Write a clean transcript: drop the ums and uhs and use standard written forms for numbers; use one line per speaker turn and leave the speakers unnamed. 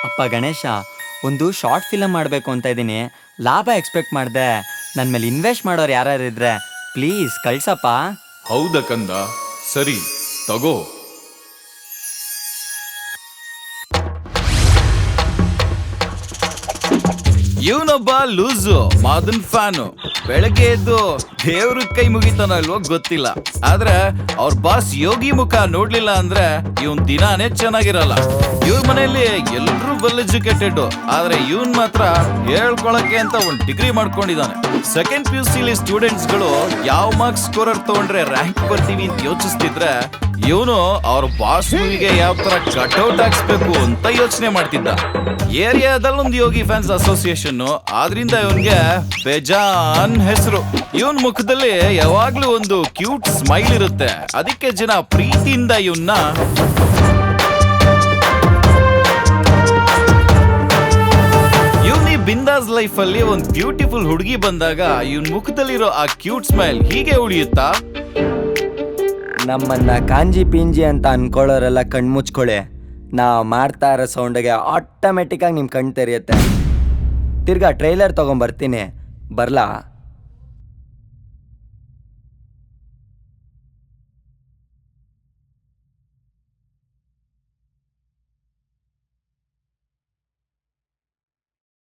ಅಪ್ಪ ಗಣೇಶ, ಒಂದು short film ಮಾಡಬೇಕು ಅಂತ ಇದ್ದೀನಿ. ಲಾಭ ಎಕ್ಸ್ಪೆಕ್ಟ್ ಮಾಡಿದೆ. ನನ್ನ ಮೇಲೆ ಇನ್ವೆಸ್ಟ್ ಮಾಡೋರು ಯಾರು ಇದ್ರೆ ಪ್ಲೀಸ್ ಕಳ್ಸಪ್ಪ.
ಹೌದಾ ಕಂದ, ಸರಿ ತಗೋ. ಇವನೊಬ್ಬ ಲೂಸು ಮಾದನ್ ಫ್ಯಾನು. ಬೆಳಗ್ಗೆ ಎದ್ದು ದೇವ್ರ ಕೈ ಮುಗಿತಾನ ಅಲ್ವೋ ಗೊತ್ತಿಲ್ಲ, ಆದ್ರೆ ಅವ್ರ ಬಾಸ್ ಯೋಗಿ ಮುಖ ನೋಡ್ಲಿಲ್ಲ ಅಂದ್ರೆ ಇವನ್ ದಿನಾನೇ ಚೆನ್ನಾಗಿರಲ್ಲ. ಇವ್ರ ಮನೆಯಲ್ಲಿ ಎಲ್ರೂ ವೆಲ್ ಎಜುಕೇಟೆಡ್, ಆದ್ರೆ ಇವನ್ ಮಾತ್ರ ಹೇಳ್ಕೊಳಕ್ಕೆ ಅಂತ ಒಂದ್ ಡಿಗ್ರಿ ಮಾಡ್ಕೊಂಡಿದ್ದಾನೆ. ಸೆಕೆಂಡ್ PUC ಸ್ಟೂಡೆಂಟ್ಸ್ ಗಳು ಯಾವ ಮಾರ್ಕ್ಸ್ ಸ್ಕೋರರ್ ತಗೊಂಡ್ರೆ ರ್ಯಾಂಕ್ ಬರ್ತೀವಿ ಅಂತ ಯೋಚಿಸ್ತಿದ್ರೆ, ಇವನು ಅವ್ರ ಬಾಸ್ ಮೂವಿಗೆ ಯಾವ ತರ ಕಟ್ಔಟ್ ಹಾಕ್ಸ್ಬೇಕು ಅಂತ ಯೋಚನೆ ಮಾಡ್ತಿದ್ದ. ಏರಿಯಾದಲ್ಲಿ ಒಂದು ಯೋಗಿ ಫ್ಯಾನ್ಸ್ ಅಸೋಸಿಯೇಷನ್, ಆದ್ರಿಂದ ಇವನ್ಗೆ ಬೇಜಾನ್ ಹೆಸರು. ಇವನ್ ಮುಖದಲ್ಲಿ ಯಾವಾಗ್ಲೂ ಒಂದು ಕ್ಯೂಟ್ ಸ್ಮೈಲ್ ಇರುತ್ತೆ, ಅದಕ್ಕೆ ಜನ ಪ್ರೀತಿಯಿಂದ ಇವನ್ನ ಬಿಂದಾಸ್ ಲೈಫ್ ಅಲ್ಲಿ ಒಂದ್ ಬ್ಯೂಟಿಫುಲ್ ಹುಡುಗಿ ಬಂದಾಗ ಇವನ್ ಮುಖದಲ್ಲಿರೋ ಆ ಕ್ಯೂಟ್ ಸ್ಮೈಲ್ ಹೀಗೆ ಉಳಿಯುತ್ತಾ?
ನಮ್ಮನ್ನ ಕಾಂಜಿ ಪಿಂಜಿ ಅಂತ ಅನ್ಕೊಳ್ಳೋರೆಲ್ಲ ಕಣ್ಮುಚ್ಕೊಳ್ಳಿ. ನಾವು ಮಾಡ್ತಾ ಇರೋ ಸೌಂಡಿಗೆ ಆಟೋಮೆಟಿಕ್ಕಾಗಿ ನಿಮ್ಮ ಕಣ್ ತೆರೆಯುತ್ತೆ. ತಿರ್ಗಾ ಟ್ರೈಲರ್ ತೊಗೊಂಬರ್ತೀನಿ, ಬರ್ಲಾ?